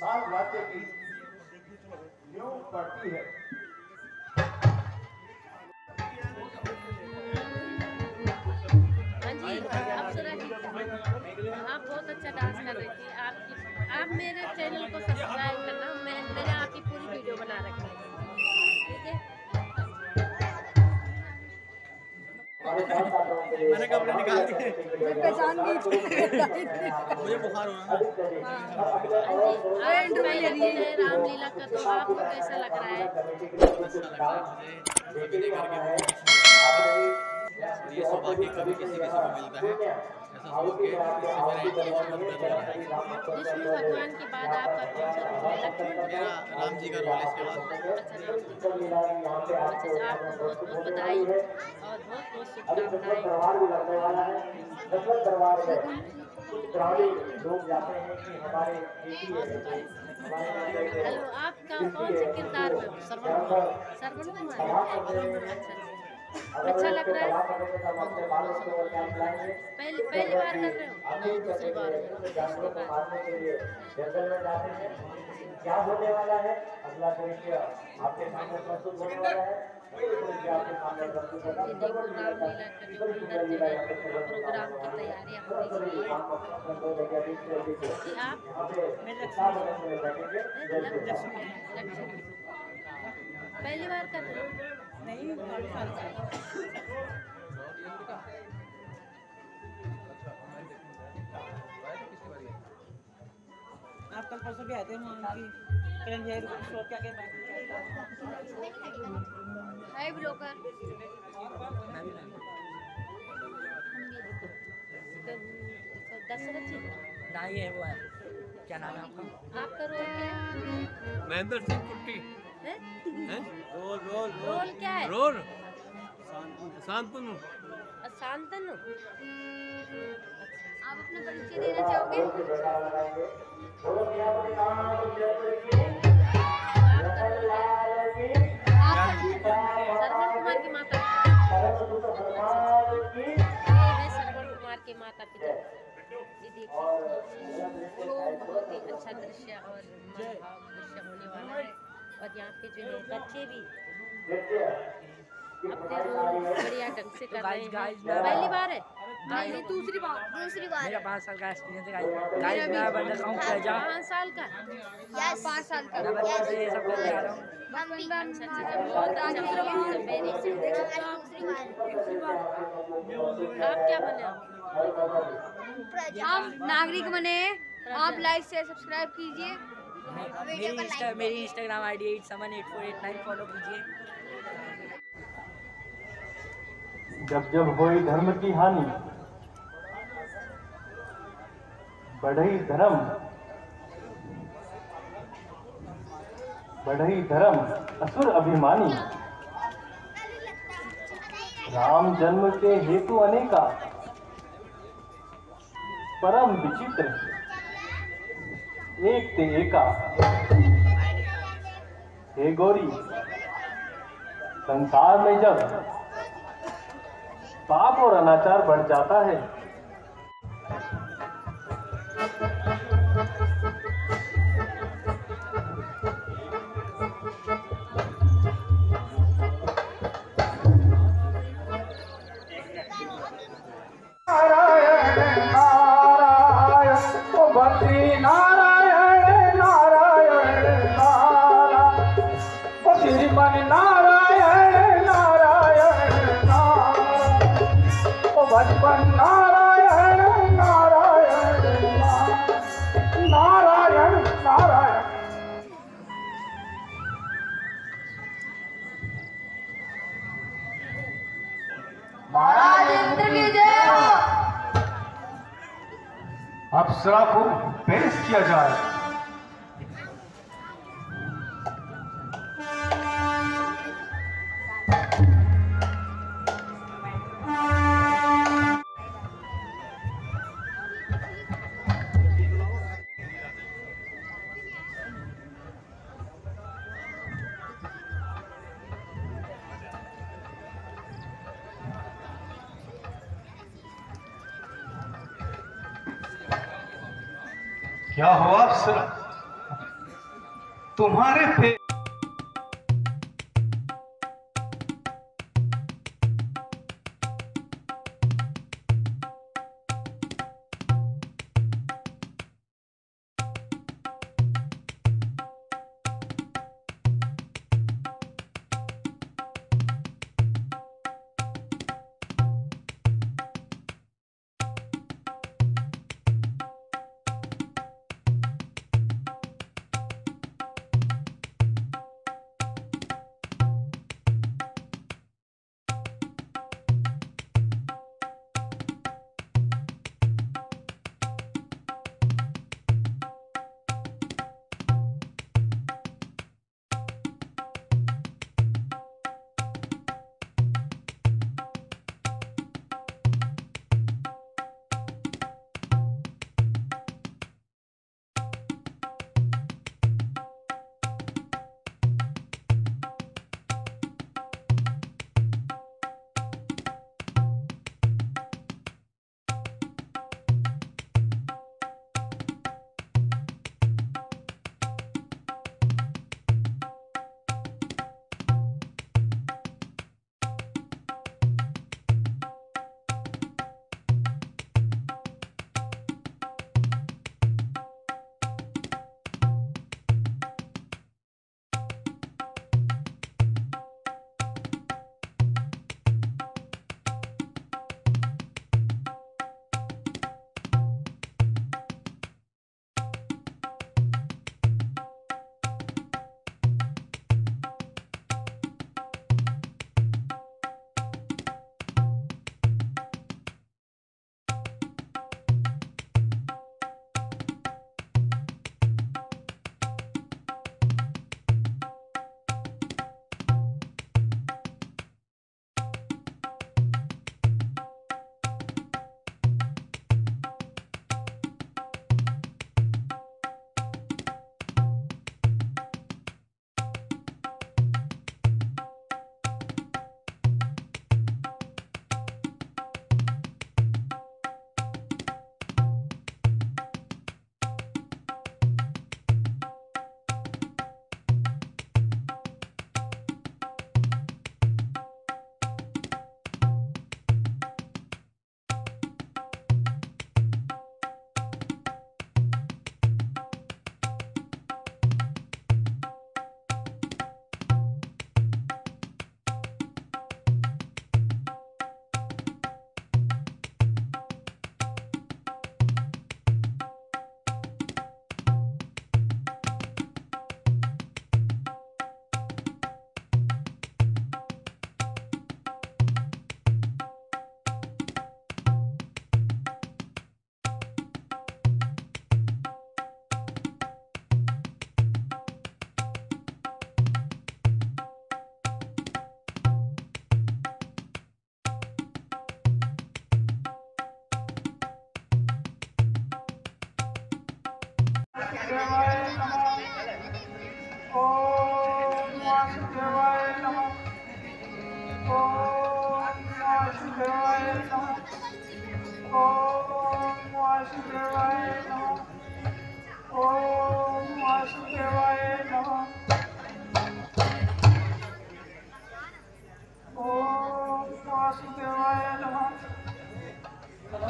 साल वाद्य की नींव पड़ती है। हाँ जी, अप्सरा जी, आप बहुत अच्छा डांस कर रही थी। आप मेरे चैनल को सब्सक्राइब करना। मैंने आपकी पूरी वीडियो बना रखी है, ठीक है? मैंने कपड़े निकाल दिए, मैं पहचान गई थी। मुझे बुखार हुआ ना। हाँ जी, आज पहले दिन है रामलीला का, तो आपको कैसा लग रहा है? अच्छा लग रहा है मुझे, अभिनय करके बहुत खुशी हो रही है। और ये सौभाग्य कभी किसी किसी को मिलता है, ऐसा सोच के इससे मेरा इंटरेस्ट और बढ़ रहा है। विष्णु भगवान के बाद आपका कौन सा रोल है? लक्ष्मण? मेरा राम जी का रोल है इसके बाद। अच्छा, राम जी का रोल। अच्छा, आपको बहुत बहुत बधाई और बहुत बहुत शुभकामनाएं। हेलो, आप कौन से किरदार में हो? श्रवण कुमार। अच्छा लग रहा है। पहली बार कर रहे हो? नहीं, दूसरी बार। क्या होने वाला है अगला दृश्य आपके सामने प्रस्तुत होने वाला है। ये देखो, रामलीला का जो अंदर जो है प्रोग्राम की तैयारियां हो रही है। आप लक्ष्मी पहली बार कर रहे हो? नहीं, आप कल परसों भी आए थे वहाँ की क्या हाय ब्रोकर। दशरथ जी ना ये वो है, क्या नाम है आपका? आपका रोल क्या है? महेंद्र सिंह कुट्टी। हैं? रोल क्या है? रोल शांतनु। शांतनु। आप अपना परिचय देना चाहोगे? श्रवण कुमार की माता। ये है श्रवण कुमार के माता पिता। ये देखिए, बहुत ही अच्छा दृश्य और मनोभाव दृश्य होने वाला है। और यहाँ पे जो है बच्चे भी अपने रोल बढ़िया ढंग से कर रहे हैं। पहली बार है? नहीं, दूसरी बार। मेरा 5 साल का एक्सपीरियंस है गाइस। मैं बन रखा हूँ प्रजा। 5 साल का? यस 5 साल का। मैं बचपन से ये सब करते आ रहा हूँ। अच्छा, बहुत अच्छा। Very good. आप क्या बने हो? हम नागरिक बने। आप लाइक शेयर सब्सक्राइब कीजिए। मेरी इंस्टाग्राम आईडी 878489 फॉलो कीजिए। जब जब होई धर्म की हानि बढ़ई धर्म असुर अभिमानी। राम जन्म के हेतु अनेका परम विचित्र एक ते एका। हे गौरी, संसार में जब पाप और अनाचार बढ़ जाता है अप्सरा को पेश किया जाए। क्या हुआ अप्सरा? तुम्हारे पे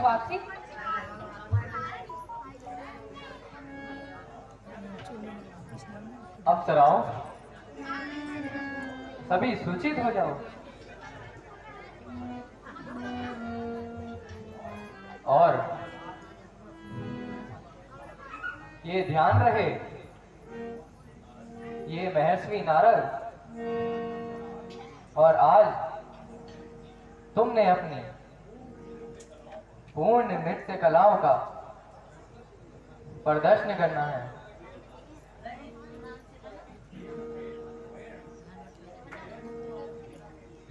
वापसी अप्सराओं सभी सूचित हो जाओ और ये ध्यान रहे, ये महर्षि नारद और आज तुमने अपनी पूर्ण नृत्य कलाओं का प्रदर्शन करना है।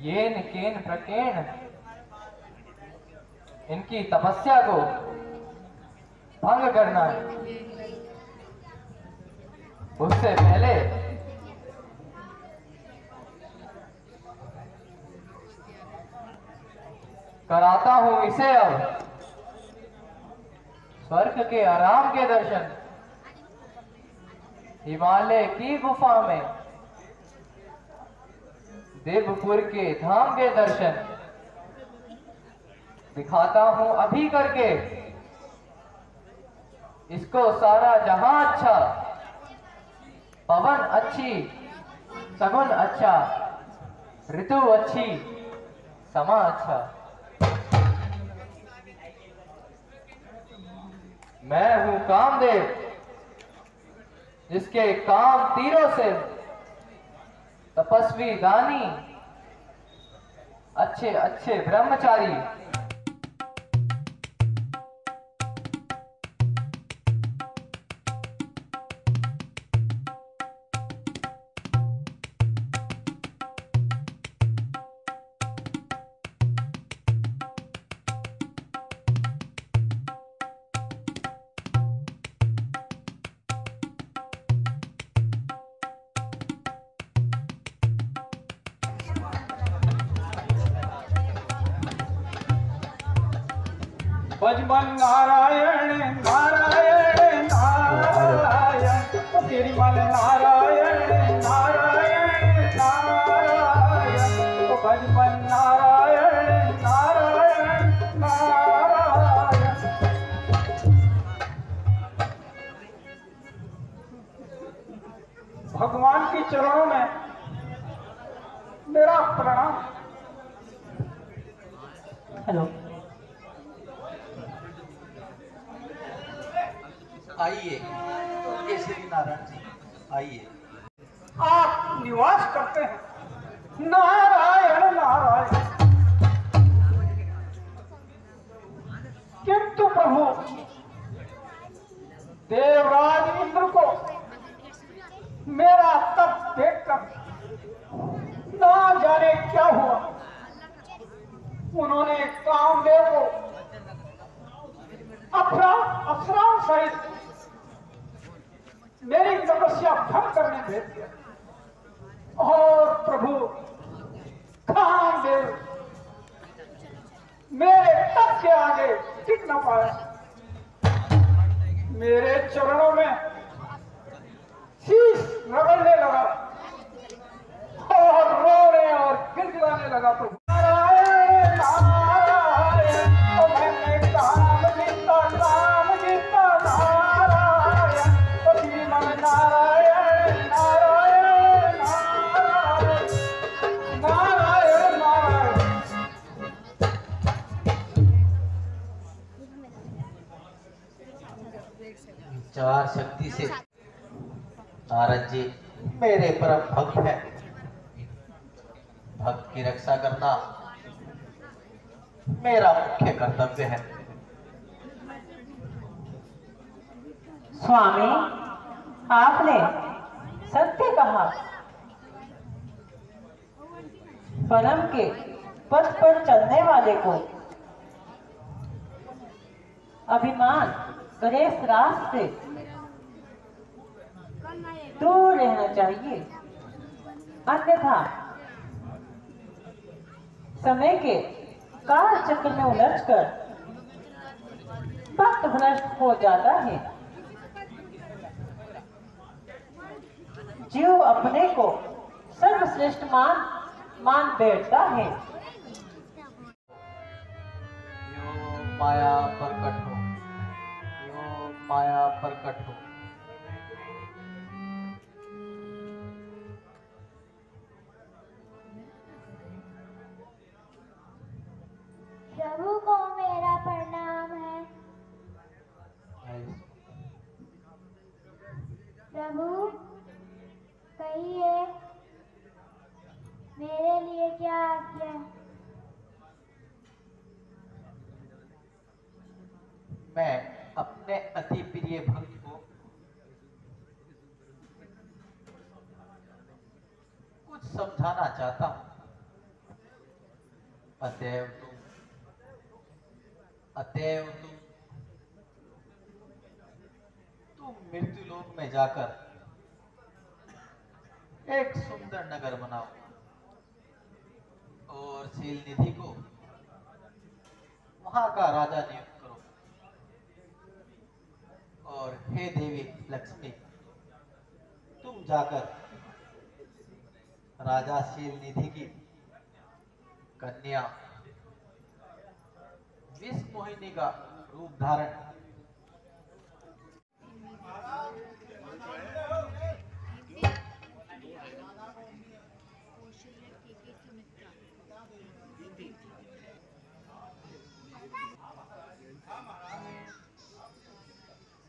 येन केन प्रकेण इनकी तपस्या को भंग करना है। उससे पहले कराता हूं इसे अब स्वर्ग के आराम के दर्शन। हिमालय की गुफा में देवपुर के धाम के दर्शन दिखाता हूं अभी करके। इसको सारा जहां अच्छा, पवन अच्छी, सगुन अच्छा, ऋतु अच्छी, समा अच्छा। मैं हूं कामदेव, जिसके काम तीरों से, तपस्वी दानी, अच्छे अच्छे ब्रह्मचारी। भजमन नारायण नारायण नारायण, तेरी मन नारायण नारायण नारायण, भजमन नारायण नारायण नारायण। भगवान के चरणों में मेरा प्रणाम। हेलो, आइए केसरी नारायण जी, आइए। आप निवास करते हैं नारायण नारायण, किंतु प्रभु देवराज इंद्र को मेरा तप देखकर ना जाने क्या हुआ। उन्होंने कामदेव को अप्सराओं सहित मेरी तपस्या भंग करने भेज दिया और प्रभु कामदेव मेरे तप के आगे टिक न पाया। मेरे चरणों में शीश रगड़ने लगा और रोने और गिड़गिड़ाने लगा। प्रभु नारायण नारायण, ओ मैंने काम जीता नारायण, ओ श्री मन नारायण नारायण नारायण नारायण नारायण। चार शक्ति से नारद जी मेरे परम भक्त है। भक्त की रक्षा करना मेरा मुख्य कर्तव्य है। स्वामी, आपने सत्य कहा। परम के पथ पर चलने वाले को अभिमान करे रास्ते दूर रहना चाहिए, अन्यथा समय के काल चक्र में उलझकर भक्त भ्रष्ट हो जाता है। जीव अपने को सर्वश्रेष्ठ मान बैठता है। यो माया प्रकट हो, यो माया प्रकट हो। प्रभु को मेरा प्रणाम है। प्रभु कहिए मेरे लिए क्या आज्ञा है? मैं अपने अति प्रिय भक्त को कुछ समझाना चाहता हूं। अतएव तुम मृत्यु लोक में जाकर एक सुंदर नगर बनाओ और शील निधि को वहां का राजा नियुक्त करो। और हे देवी लक्ष्मी, जाकर राजा शील निधि की कन्या विष मोहिनी का रूप धारण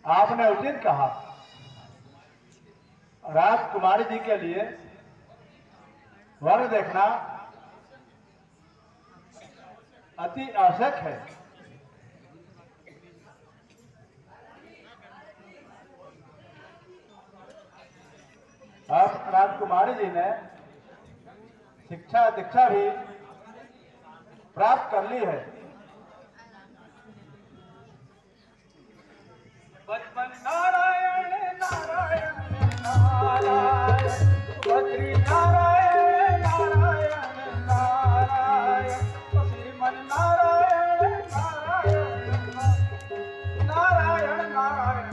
आपने उचित कहा। राजकुमारी जी के लिए वर देखना अति आवश्यक है। अब राजकुमारी जी ने शिक्षा दीक्षा भी प्राप्त कर ली है। बचपन नारायण नारायण नारायण बद्री नारायण नारायण नारायण श्रीमन नारायण नारायण नारायण नारायण।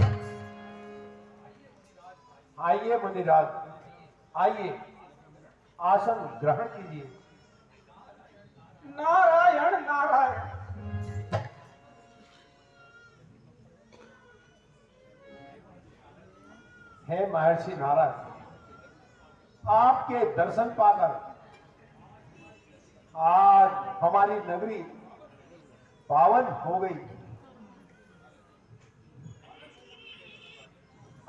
आइए मुनिराज, आइए आसन ग्रहण कीजिए। नारायण नारायण। हे महर्षि नारायण, आपके दर्शन पाकर आज हमारी नगरी पावन हो गई।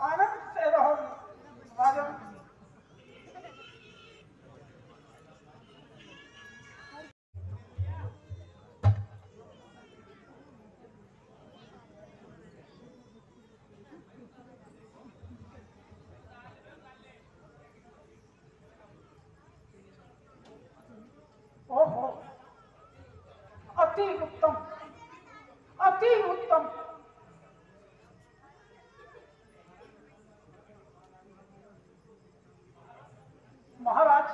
आनंद से रहो राजन। ओहो, अति उत्तम, अति उत्तम। महाराज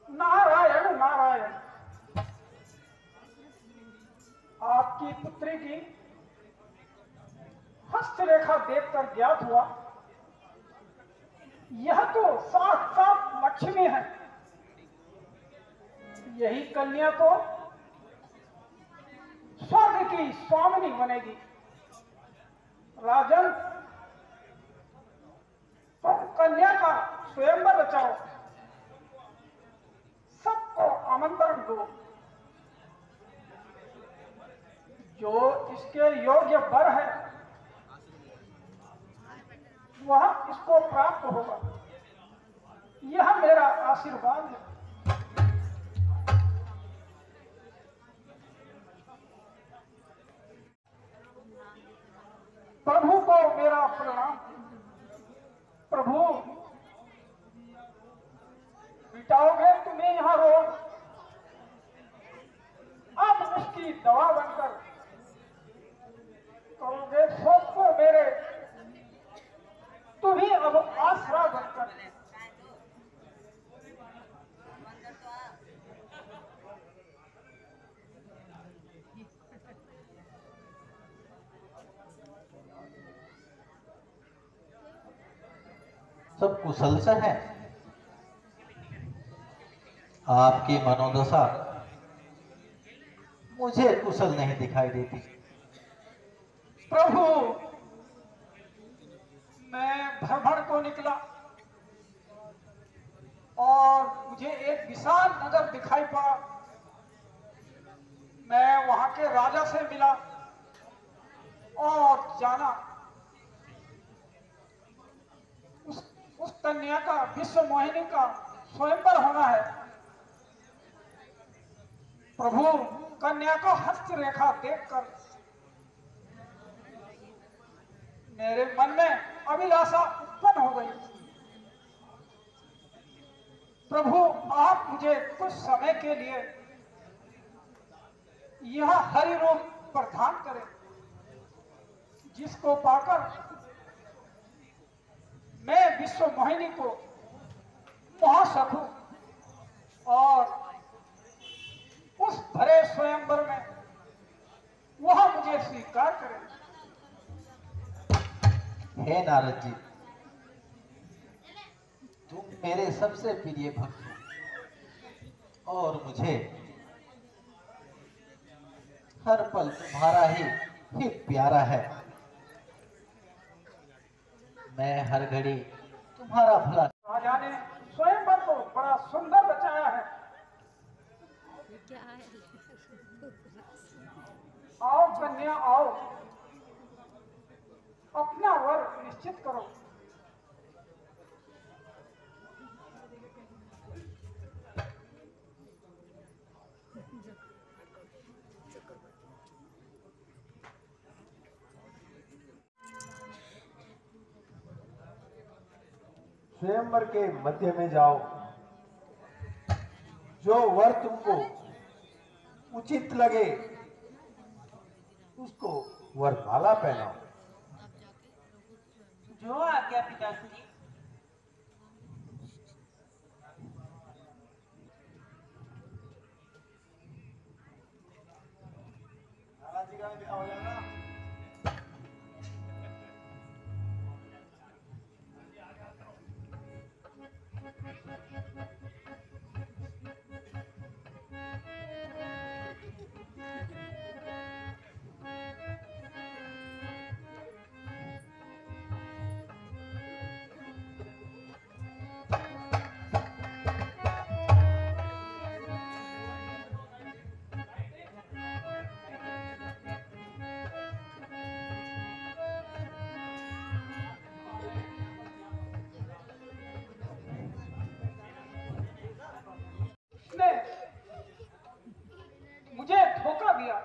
नारायण नारायण। आपकी पुत्री की हस्तरेखा देखकर ज्ञात हुआ यह तो साक्षात लक्ष्मी है। यही कन्या तो स्वर्ग की स्वामिनी बनेगी। राजन, तुम कन्या का स्वयंवर रचाओ, सबको आमंत्रण दो। जो इसके योग्य वर है वह इसको प्राप्त होगा। यह मेरा आशीर्वाद है। प्रभु को मेरा प्रणाम। प्रभु, मिटाओगे तुम्हें यहां रोग, अब उसकी दवा बनकर करोगे शोक को मेरे, तुम्हें अब आसरा बनकर। सब कुशल से है। आपकी मनोदशा मुझे कुशल नहीं दिखाई देती। प्रभु, मैं भ्रमण को निकला और मुझे एक विशाल नगर दिखाई पड़ा। मैं वहां के राजा से मिला और जाना उस कन्या का, विश्व मोहिनी का स्वयंवर होना है। प्रभु, कन्या को हस्तरेखा देखकर मेरे मन में अभिलाषा उत्पन्न हो गई। प्रभु, आप मुझे कुछ समय के लिए यह हरि रूप प्रदान करें, जिसको पाकर मैं विश्व मोहिनी को पा सकूं और उस भरे स्वयंवर में वह मुझे स्वीकार करे। हे नारद जी, मेरे सबसे प्रिय भक्त हो और मुझे हर पल तुम्हारा ही प्यारा है। मैं हर घड़ी तुम्हारा भला। राजा ने स्वयंवर को बड़ा सुंदर रचाया है। क्या है? आओ कन्या आओ, अपना वर निश्चित करो। स्वयंवर के मध्य में जाओ, जो वर तुमको उचित लगे उसको वरमाला पहनाओ। जो आज्ञा पिताश्री। ने मुझे धोखा दिया।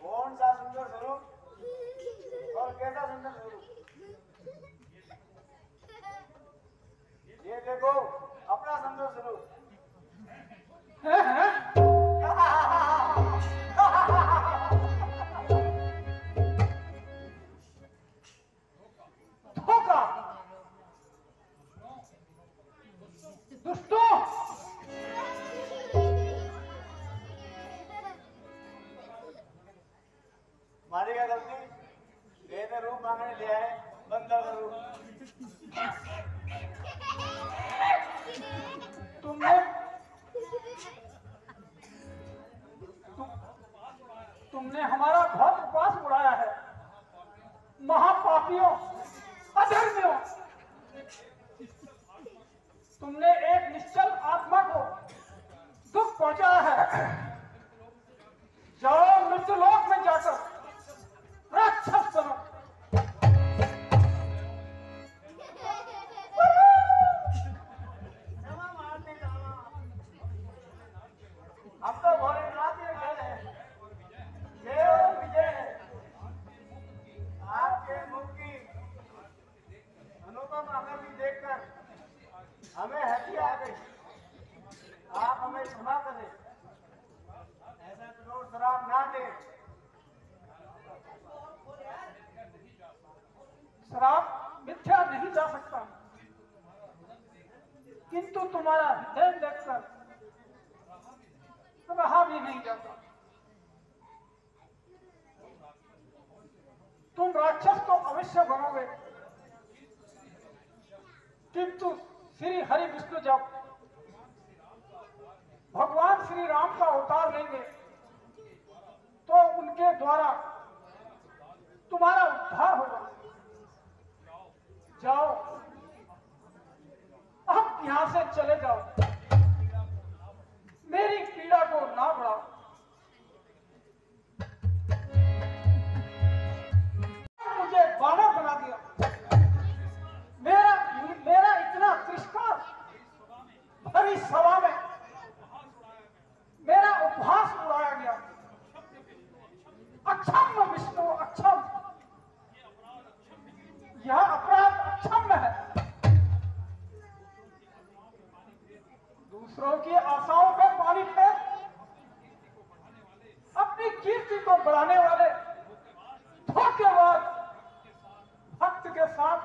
कौन सा सुंदर स्वरूप और कैसा सुंदर स्वरूप? ये देखो अपना सुंदर स्वरूप। धोखा, दुष्टों, मारी क्या गलती? लेने रूप मांगने लिया है, बंदा का रूप। तुमने हमारा बहुत उपवास उड़ाया है। महापापियों, अधर्मियों, तुमने एक निश्चल आत्मा को दुख पहुंचाया है। जाओ मृत्युलोक में जाकर राक्षस बनो। हम तो भोलेनाथ के घर हैं, देव विजय है। आपके मुख की अनुपम आकृति देखकर हमें हंसी आ गई। आप हमें क्षमा करें, ऐसा कठोर श्राप ना दें। श्राप मिथ्या नहीं जा सकता, किंतु तुम्हारा हृदय देखकर रहा भी नहीं जाता। तुम राक्षस तो अवश्य बनोगे, किंतु श्री हरि विष्णु जब भगवान श्री राम का अवतार लेंगे तो उनके द्वारा तुम्हारा उद्धार होगा। जाओ, अब यहां से चले जाओ, मेरी पीड़ा को ना बढ़ाओ। मुझे बानर बना दिया, मेरा इतना तिरस्कार भरी सभा में मेरा उपहास उड़ाया गया। अक्षम विष्णु, अक्षम, यह अपराध अक्षम्य है। दूसरों की आशाओं पर पानी फेर अपनी कीर्ति को बढ़ाने वाले धोखेबाज भक्त के साथ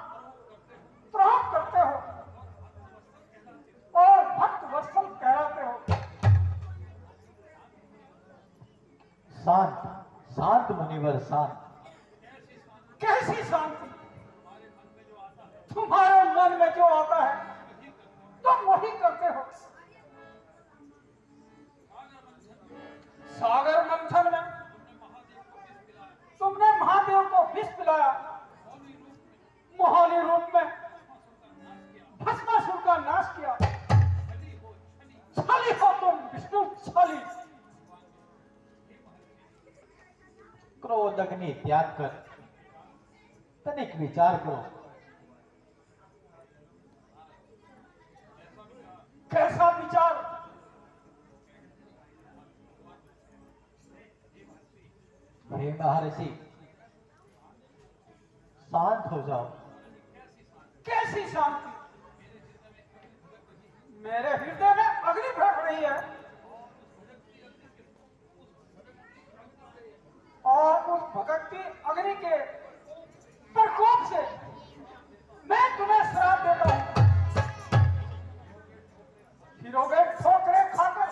प्रयोग करते हो और भक्त वत्सल कहलाते हो। शांत शांत मुनिवर शांत। कैसी शांति? तुम्हारे मन में जो आता है तुम वही करते हो। सागर मंथन में तुमने महादेव को विष पिलाया, मोहाली रूप में भस्मासुर का नाश किया। छली हो तुम विष्णु, छली। क्रोध अग्नि त्याग कर तनिक विचार करो। कैसा विचार? हे महर्षि, शांत हो जाओ। कैसी शांति? मेरे हृदय में अग्नि भड़क रही है और उस भगवती अग्नि के प्रकोप से मैं तुम्हें श्राप देता हूं। गिरोगे ठोकरे खाकर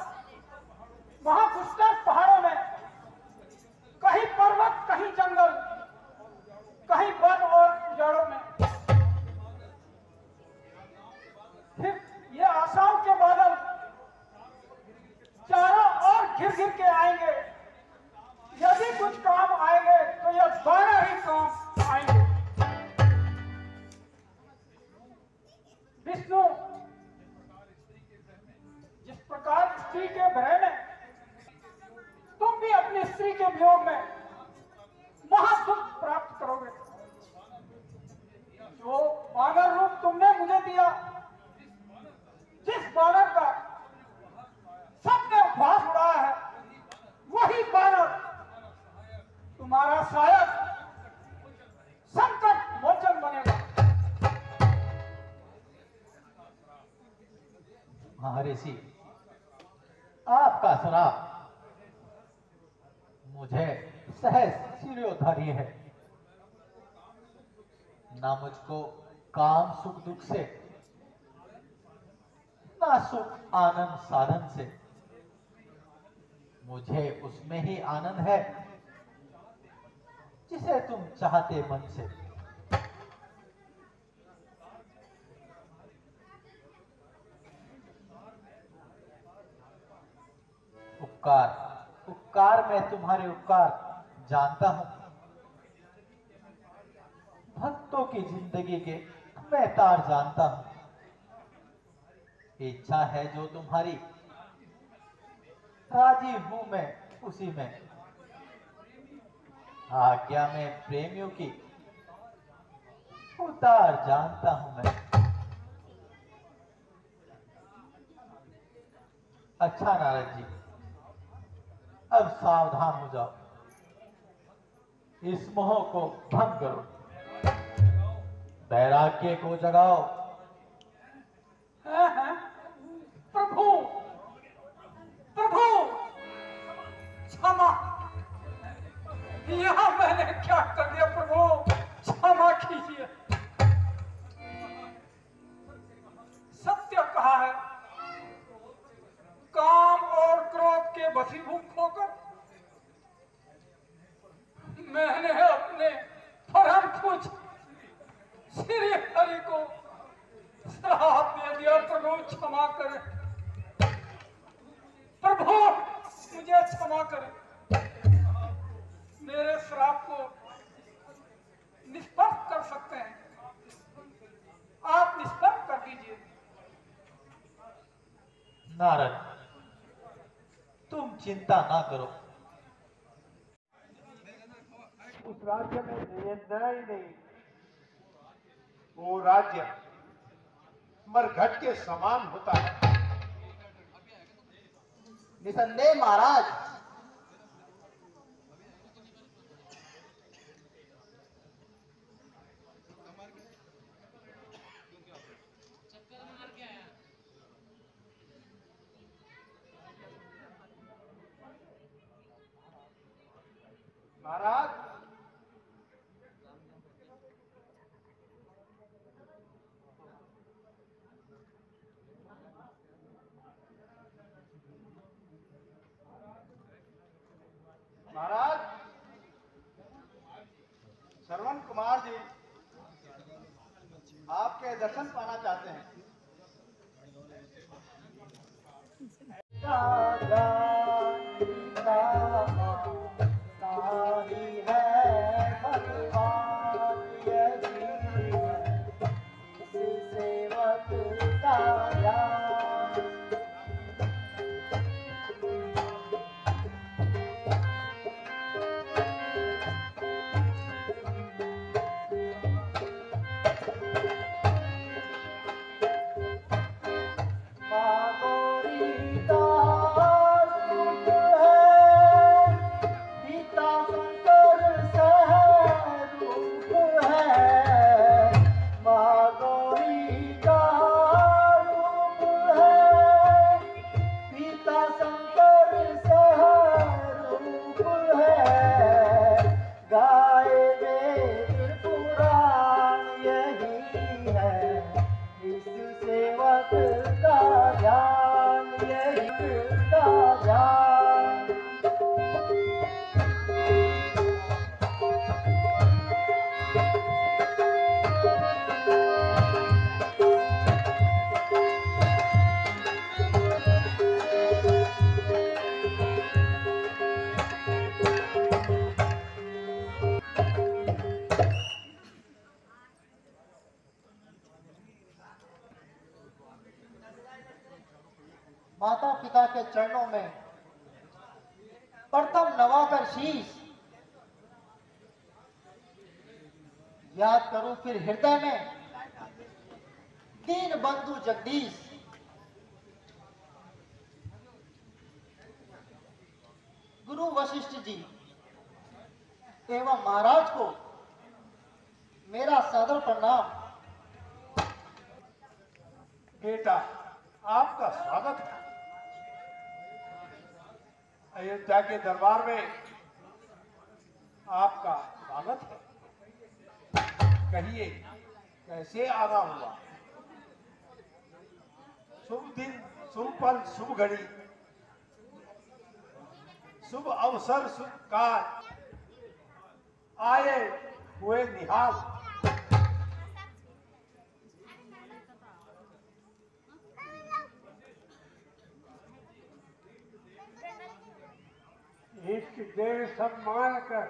वहां घुसकर पहाड़ों में, कहीं पर्वत, कहीं जंगल, कहीं वन और जड़ों में। फिर ये आशाओं के बादल चारों ओर घिर घिर के आएंगे। यदि कुछ काम आएंगे तो ये 12 ही काम आएंगे। विष्णु, जिस प्रकार स्त्री के भय में तुम भी अपनी स्त्री के वियोग में महादुख प्राप्त करोगे। जो बानर रूप तुमने मुझे दिया, जिस बानर का सबने उपहास उड़ाया है, वही बानर तुम्हारा शायद संकट मोचन बनेगा। महर्षि, आपका श्राप मुझे सहज शिरोधार्य है। ना मुझको काम सुख दुख से, ना सुख आनंद साधन से। मुझे उसमें ही आनंद है जिसे तुम चाहते मन से। उपकार मैं तुम्हारे उपकार जानता हूं। भक्तों की जिंदगी के मैं तार जानता हूं। इच्छा है जो तुम्हारी, राजी हूं मैं उसी में। आज्ञा में प्रेमियों की उतार जानता हूं मैं। अच्छा नारद जी, अब सावधान हो जाओ। इस मोह को भंग करो, वैराग्य को जगाओ। प्रभु, प्रभु क्षमा। यहां मैंने क्या कर दिया प्रभु, क्षमा कीजिए। सत्य कहा है, काम और क्रोध के वशीभूत होकर मैंने अपने परम पूज्य श्री हरि को श्राप दे दिया। प्रभु क्षमा करें, प्रभु मुझे क्षमा करें। मेरे श्राप को निष्फल कर सकते हैं, आप निष्फल कर दीजिए। नारद, तुम चिंता ना करो। उस राज्य में न्याय नहीं, वो राज्य मरघट के समान होता है। निसंदेह महाराज, महाराज, महाराज, श्रवण कुमार जी आपके दर्शन पाना चाहते हैं। माता पिता के चरणों में प्रथम नवाकर शीश याद करूं, फिर हृदय में दीन बंधु जगदीश। गुरु वशिष्ठ जी एवं महाराज को मेरा सादर प्रणाम। बेटा, आपका स्वागत है। अयोध्या के दरबार में आपका स्वागत है। कहिए, कैसे आना हुआ? शुभ दिन, शुभ पल, शुभ घड़ी, शुभ अवसर, शुभ काल आए हुए निहाल। इष्ट देव सम्मान कर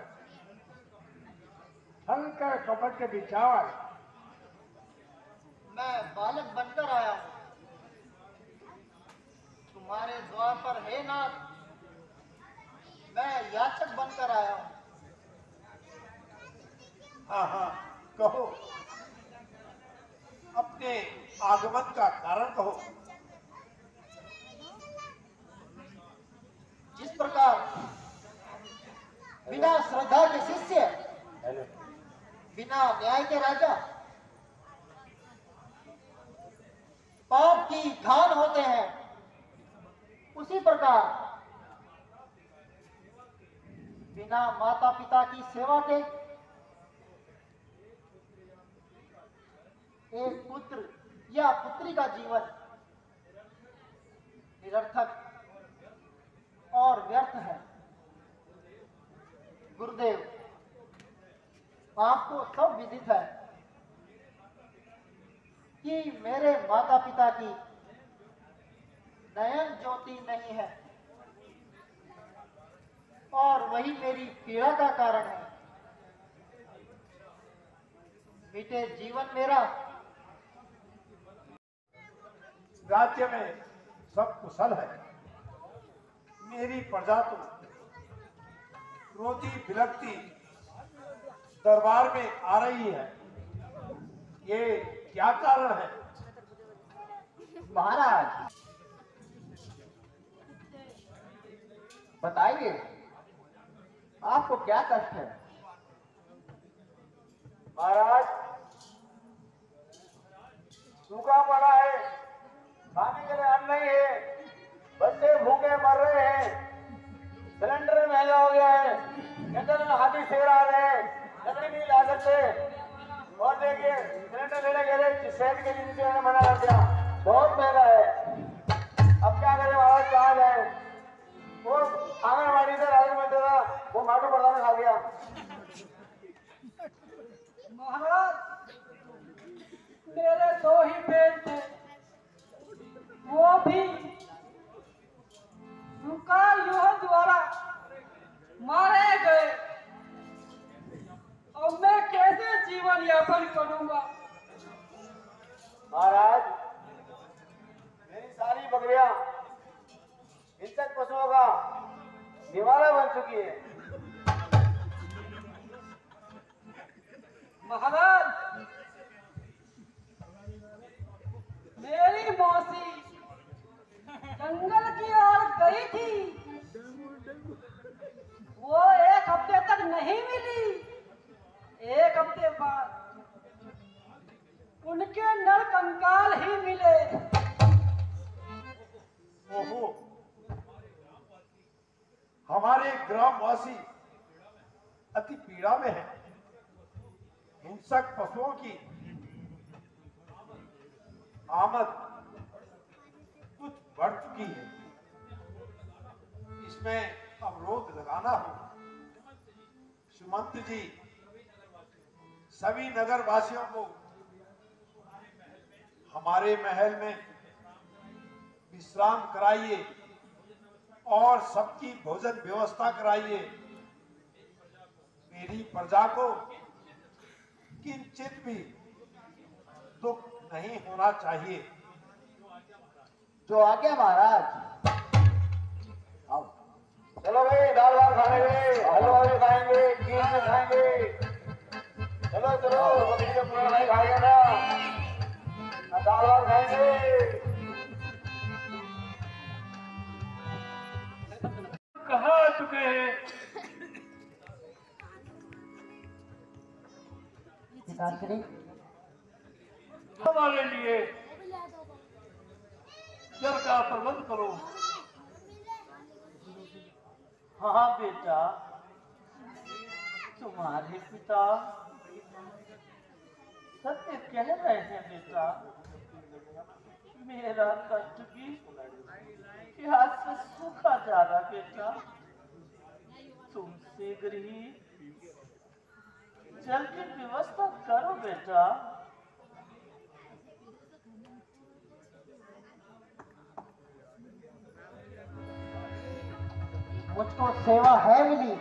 हल्का कपट विचार। मैं बालक बनकर आया हूं, तुम्हारे द्वार पर हे नाथ मैं याचक बनकर आया हूं। हाँ हाँ, कहो, अपने आगमन का कारण कहो। जिस प्रकार बिना श्रद्धा के शिष्य, बिना न्याय के राजा पाप की खान होते हैं, उसी प्रकार बिना माता पिता की सेवा के एक पुत्र या पुत्री का जीवन निरर्थक और व्यर्थ है। गुरुदेव, आपको सब विदित है कि मेरे माता पिता की नयन ज्योति नहीं है और वही मेरी पीड़ा का कारण है। बीते जीवन मेरा राज्य में सब कुशल है। मेरी प्रजा तो रोती बिलखती दरबार में आ रही है। ये क्या कारण है? महाराज बताइए, आपको क्या कष्ट है? महाराज, सूखा पड़ा है, खाने के लिए अन्न नहीं है, बच्चे भूखे मर रहे हैं, सिलेंडर महंगा हो गया है, जंगल में हाथी शेर आ रहे हैं, लकड़ी नहीं ला सकते। और देखिए, सिलेंडर लेने के लिए शहर के नीचे मैंने मना कर दिया, बहुत महंगा है। अब क्या करें महाराज, कहाँ जाए? वो आंगनबाड़ी से राजन बनते था, वो माटू प्रधान खा गया। महाराज दफन करूंगा। महाराज, मेरी सारी बकरियां हिंसक पशुओं का निवाला बन चुकी है। महाराज, मेरी मौसी जंगल की ओर गई थी, वो 1 हफ्ते तक नहीं मिली। 1 हफ्ते बाद उनके नर कंकाल ही मिले। ओहो, हमारे ग्रामवासी अति पीड़ा में है। हिंसक पशुओं की आमद कुछ बढ़ चुकी है, इसमें अवरोध लगाना होगा। सुमंत जी, सभी नगर वासियों को हमारे महल में विश्राम कराइए और सबकी भोजन व्यवस्था कराइए। मेरी प्रजा को किंचित भी दुख नहीं होना चाहिए। जो आज्ञा महाराज। आओ, चलो भाई, दाल भात खाएंगे, हलवा भी खाएंगे, खीर भी खाएंगे। चलो चलो, बकरी का पूरा नहीं खाएगा ना, दाल भात खाएंगे। कहाँ आ चुके हैं? पिताश्री, हमारे लिए जल का प्रबंध करो। हाँ बेटा, तुम्हारे पिता सत्य कह रहे हैं बेटा। मेरा कष्ट भी प्यास से सूखा जा रहा बेटा। तुम शीघ्र ही जल की व्यवस्था करो बेटा। मुझको सेवा है मिली,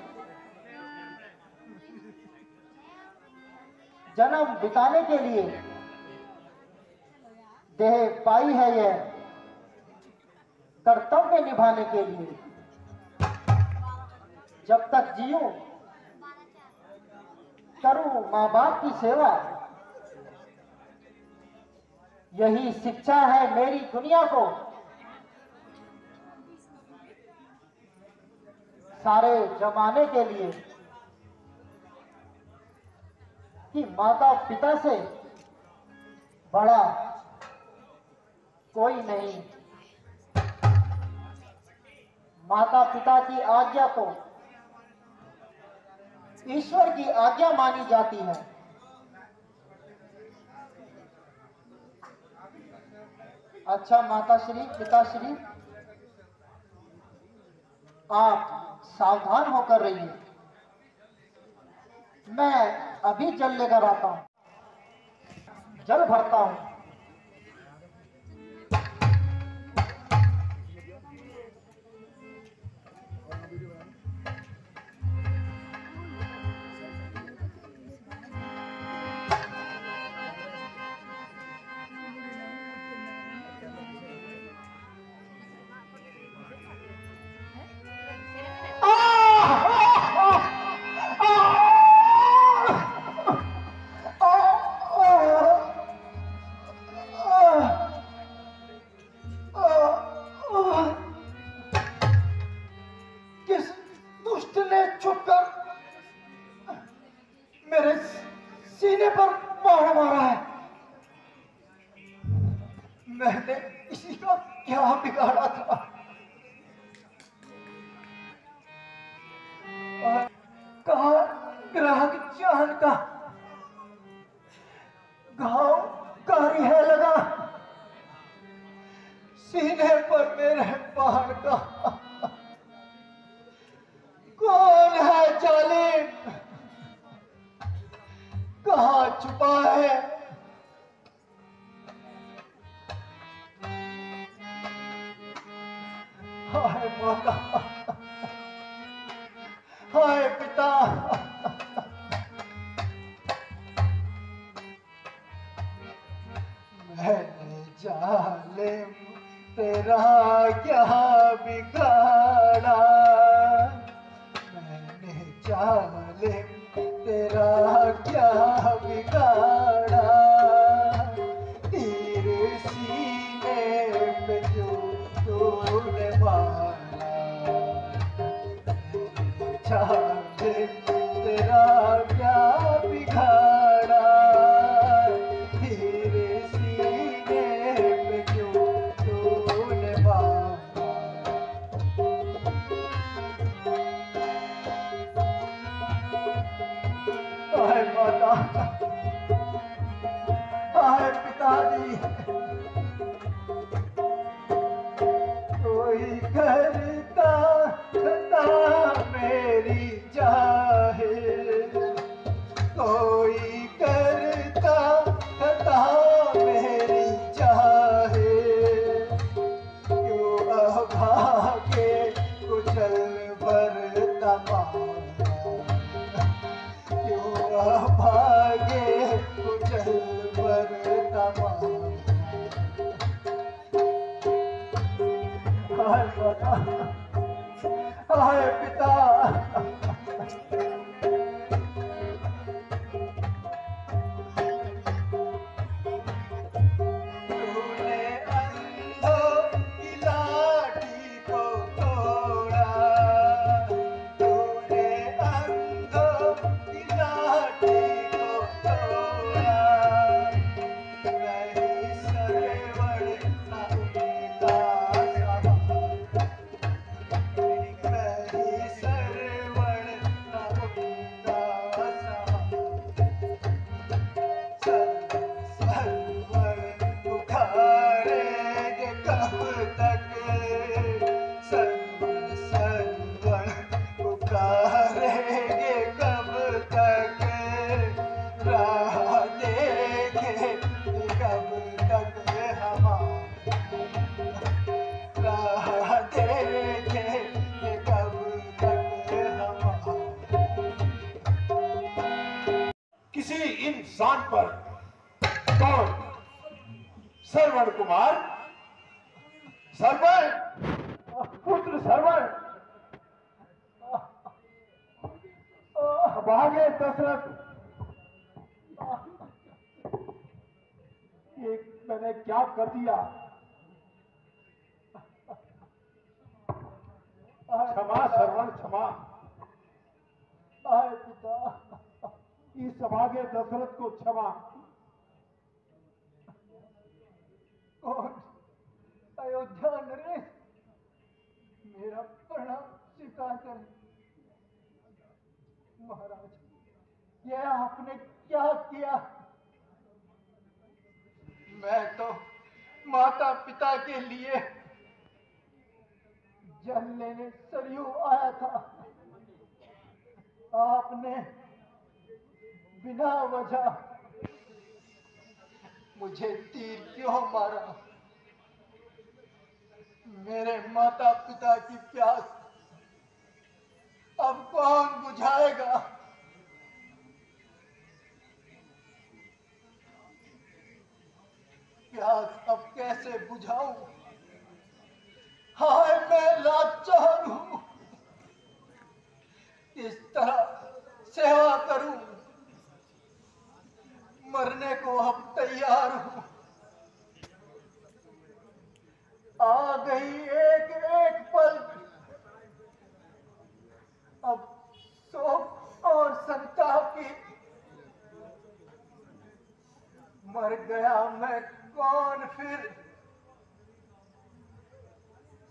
जन्म बिताने के लिए देह पाई है, यह कर्तव्य निभाने के लिए। जब तक जीऊं करूं माँ बाप की सेवा, यही शिक्षा है मेरी दुनिया को। सारे जमाने के लिए कि माता पिता से बड़ा कोई नहीं। माता पिता की आज्ञा को ईश्वर की आज्ञा मानी जाती है। अच्छा माताश्री, पिताश्री, आप सावधान होकर रहिए। मैं अभी जल लेकर आता हूं, जल भरता हूं। मैंने इसी का क्या बिगाड़ा था। और कहा ग्राहक जान का घाव कारी है लगा, सीने पर मेरे बाण का। कौन है जालिम, कहाँ छुपा है? हाय माता, हाय पिता, जालिम तेरा क्या बिगाड़ा, तीर सीने पे जो तूने मारा, जालिम तेरा क्या बिगाड़ा, तीर सीने पे जो तूने मारा। हाय माता, हाय पिताजी, कोई करता था मेरी चाहे, कोई करता था मेरी चाहे, क्यों अभागे कुचल भर तमाम, क्यों भागे कुचल पर तमाम। हाय माता, हाय पिता, तूने अंधों की लाठी को तोड़ा, तूने अंधों की लाठी को तोड़ा, नहीं सरवड़ ना उनका सहारा, नहीं सरवड़ ना उनका सहारा, सरवड़ पुकारेंगे कब तक, सरवड़ पुकारेंगे कब तक, राह देखे कब तक हमारा, राह देखे कब तक हमारा। किसी इंसान पर कौन? श्रवण कुमार, श्रवण पुत्र श्रवण, भागे दशरथ, ये मैंने क्या कर दिया? क्षमा श्रवण, क्षमा। हाय पिता, इस अभागे दशरथ को क्षमा। कौन? अयोध्या नरेश, मेरा प्रणाम स्वीकार करें। महाराज, यह आपने क्या किया? मैं तो माता पिता के लिए जल लेने सरयू आया था, आपने बिना वजह मुझे तीर क्यों मारा? मेरे माता पिता की प्यास अब कौन बुझाएगा? प्यास अब कैसे बुझाऊं? हाय मैं लाचार हूं, किस तरह सेवा करूं? मरने को अब तैयार हूं। आ गई एक एक पल, अब शोक और संताप की। मर गया मैं, कौन फिर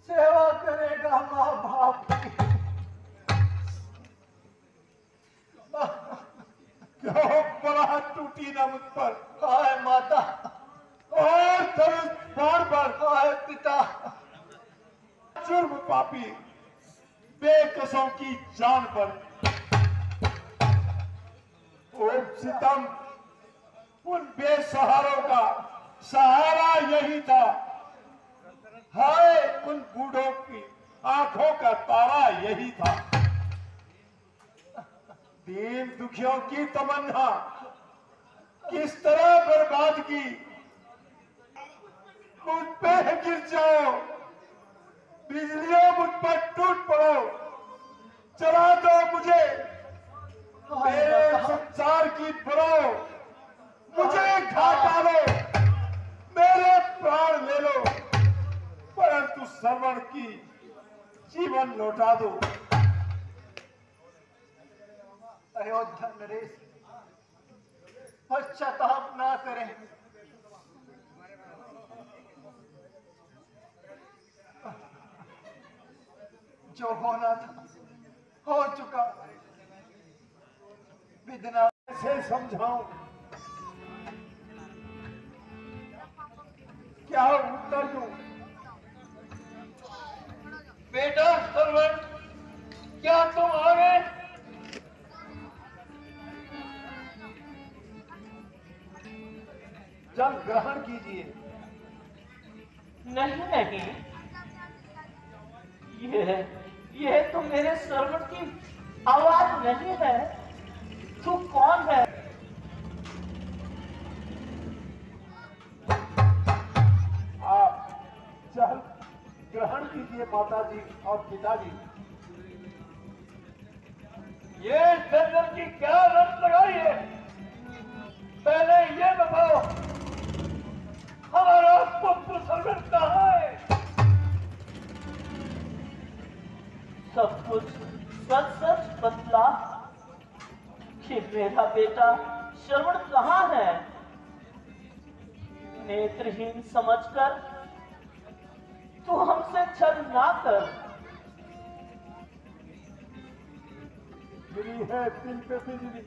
सेवा करेगा माँ बाप की? क्यों बड़ा टूटी ना मुझ पर? हाय माता, और धनुष बाण पर। हाय पिता, जुर्म पापी बेकसों की जान पर। ओम सितम उन बेसहारों का सहारा यही था। हाय उन बूढ़ों की आंखों का तारा यही था। दीन दुखियों की तमन्ना किस तरह बर्बाद की। मुझ पे गिर जाओ, बिजलियों मुझ पर टूट पड़ो, चला दो मुझे जीवन लौटा दो। अयोध्या नरेश पश्चाताप ना करें। जो होना था हो चुका। विधना से समझाऊं, क्या उत्तर दूं? बेटा सरवण, क्या तुम आ गए? जल ग्रहण कीजिए। नहीं नहीं, यह तो मेरे सरवण की आवाज नहीं है। तू कौन है? आप जल ग्रहण कीजिए माताजी और पिताजी। ये जंगल की क्या रंग लगाई है? पहले ये बताओ, हमारा पुत्र सरवण कहाँ है? सब कुछ सच सच बतला कि मेरा बेटा श्रवण कहाँ है? नेत्रहीन समझकर तू हमसे छल ना कर। गिरी है दिल पे बिजली,